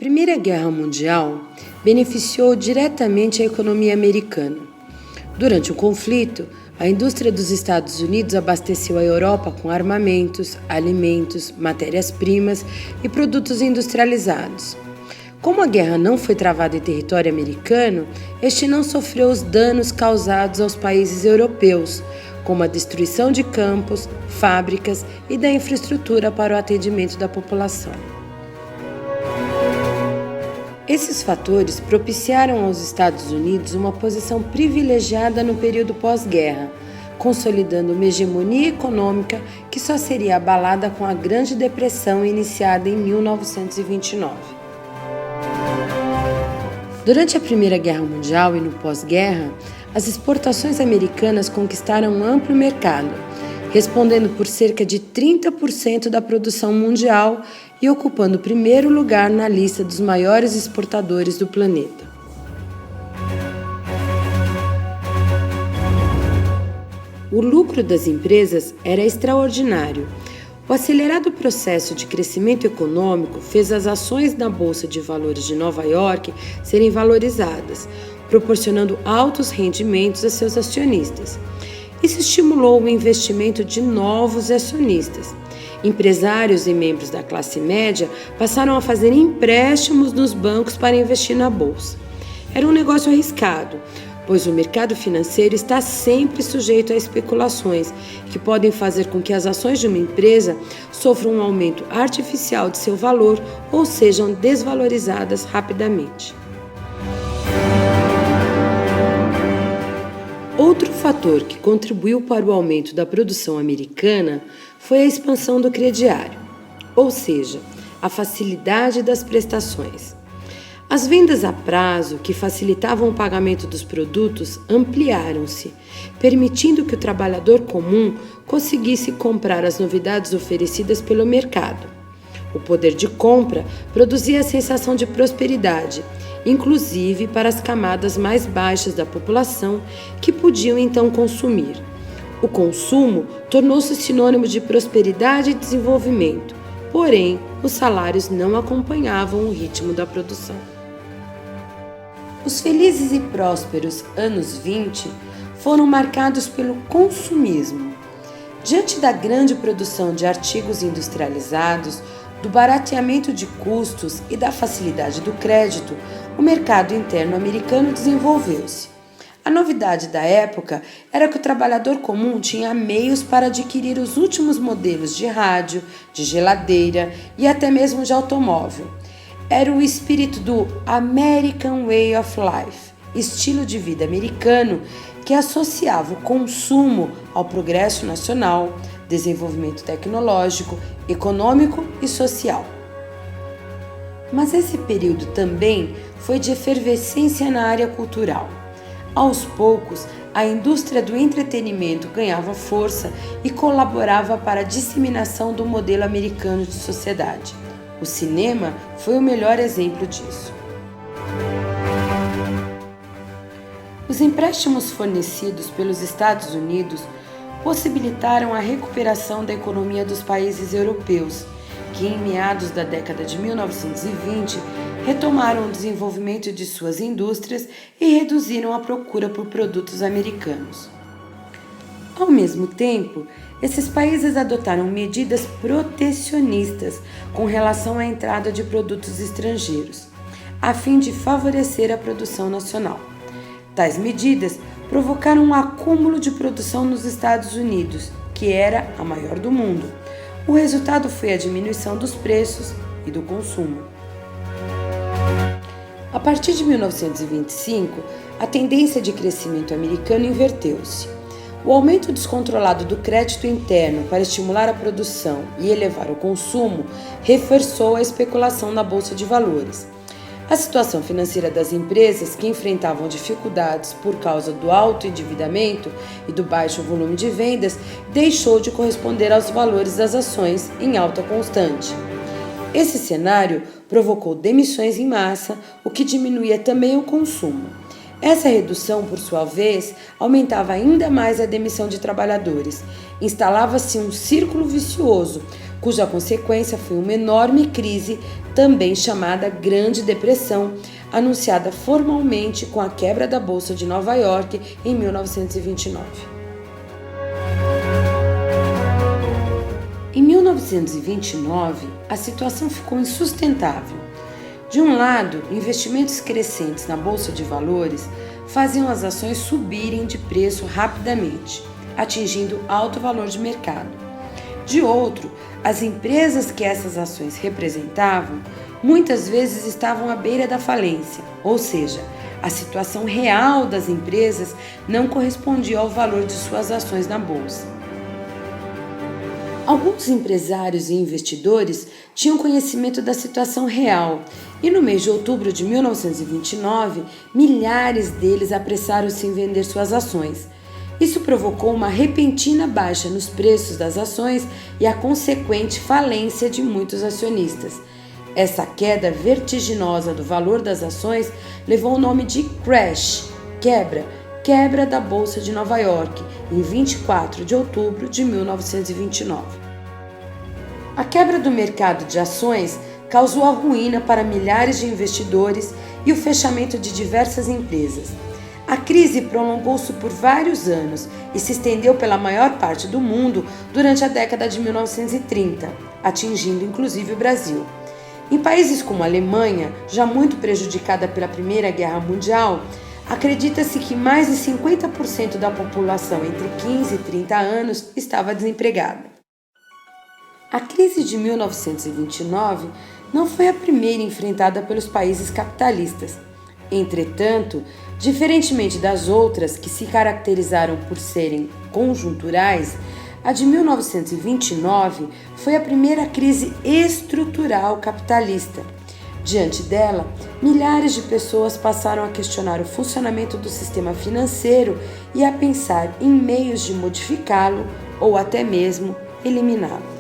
Primeira Guerra Mundial beneficiou diretamente a economia americana. Durante o conflito, a indústria dos Estados Unidos abasteceu a Europa com armamentos, alimentos, matérias-primas e produtos industrializados. Como a guerra não foi travada em território americano, este não sofreu os danos causados aos países europeus, como a destruição de campos, fábricas e da infraestrutura para o atendimento da população. Esses fatores propiciaram aos Estados Unidos uma posição privilegiada no período pós-guerra, consolidando uma hegemonia econômica que só seria abalada com a Grande Depressão iniciada em 1929. Durante a Primeira Guerra Mundial e no pós-guerra, as exportações americanas conquistaram um amplo mercado, respondendo por cerca de 30% da produção mundial e ocupando o primeiro lugar na lista dos maiores exportadores do planeta. O lucro das empresas era extraordinário. O acelerado processo de crescimento econômico fez as ações na Bolsa de Valores de Nova York serem valorizadas, proporcionando altos rendimentos a seus acionistas. Isso estimulou o investimento de novos acionistas. Empresários e membros da classe média passaram a fazer empréstimos nos bancos para investir na bolsa. Era um negócio arriscado, pois o mercado financeiro está sempre sujeito a especulações que podem fazer com que as ações de uma empresa sofram um aumento artificial de seu valor ou sejam desvalorizadas rapidamente. Outro fator que contribuiu para o aumento da produção americana foi a expansão do crediário, ou seja, a facilidade das prestações. As vendas a prazo, que facilitavam o pagamento dos produtos, ampliaram-se, permitindo que o trabalhador comum conseguisse comprar as novidades oferecidas pelo mercado. O poder de compra produzia a sensação de prosperidade, inclusive para as camadas mais baixas da população que podiam então consumir. O consumo tornou-se sinônimo de prosperidade e desenvolvimento, porém, os salários não acompanhavam o ritmo da produção. Os felizes e prósperos anos 20 foram marcados pelo consumismo. Diante da grande produção de artigos industrializados, do barateamento de custos e da facilidade do crédito, o mercado interno americano desenvolveu-se. A novidade da época era que o trabalhador comum tinha meios para adquirir os últimos modelos de rádio, de geladeira e até mesmo de automóvel. Era o espírito do American Way of Life, estilo de vida americano que associava o consumo ao progresso nacional, desenvolvimento tecnológico, econômico e social. Mas esse período também foi de efervescência na área cultural. Aos poucos, a indústria do entretenimento ganhava força e colaborava para a disseminação do modelo americano de sociedade. O cinema foi o melhor exemplo disso. Os empréstimos fornecidos pelos Estados Unidos possibilitaram a recuperação da economia dos países europeus, que em meados da década de 1920 retomaram o desenvolvimento de suas indústrias e reduziram a procura por produtos americanos. Ao mesmo tempo, esses países adotaram medidas protecionistas com relação à entrada de produtos estrangeiros, a fim de favorecer a produção nacional. Tais medidas provocaram um acúmulo de produção nos Estados Unidos, que era a maior do mundo. O resultado foi a diminuição dos preços e do consumo. A partir de 1925, a tendência de crescimento americano inverteu-se. O aumento descontrolado do crédito interno para estimular a produção e elevar o consumo reforçou a especulação na bolsa de valores. A situação financeira das empresas, que enfrentavam dificuldades por causa do alto endividamento e do baixo volume de vendas, deixou de corresponder aos valores das ações em alta constante. Esse cenário provocou demissões em massa, o que diminuía também o consumo. Essa redução, por sua vez, aumentava ainda mais a demissão de trabalhadores. Instalava-se um círculo vicioso, cuja consequência foi uma enorme crise também chamada Grande Depressão, anunciada formalmente com a quebra da Bolsa de Nova York em 1929. Em 1929, a situação ficou insustentável. De um lado, investimentos crescentes na Bolsa de Valores faziam as ações subirem de preço rapidamente, atingindo alto valor de mercado. De outro, as empresas que essas ações representavam muitas vezes estavam à beira da falência, ou seja, a situação real das empresas não correspondia ao valor de suas ações na bolsa. Alguns empresários e investidores tinham conhecimento da situação real e no mês de outubro de 1929, milhares deles apressaram-se em vender suas ações. Isso provocou uma repentina baixa nos preços das ações e a consequente falência de muitos acionistas. Essa queda vertiginosa do valor das ações levou o nome de crash, quebra da Bolsa de Nova York, em 24 de outubro de 1929. A quebra do mercado de ações causou a ruína para milhares de investidores e o fechamento de diversas empresas. A crise prolongou-se por vários anos e se estendeu pela maior parte do mundo durante a década de 1930, atingindo inclusive o Brasil. Em países como a Alemanha, já muito prejudicada pela Primeira Guerra Mundial, acredita-se que mais de 50% da população entre 15 e 30 anos estava desempregada. A crise de 1929 não foi a primeira enfrentada pelos países capitalistas. Entretanto, diferentemente das outras que se caracterizaram por serem conjunturais, a de 1929 foi a primeira crise estrutural capitalista. Diante dela, milhares de pessoas passaram a questionar o funcionamento do sistema financeiro e a pensar em meios de modificá-lo ou até mesmo eliminá-lo.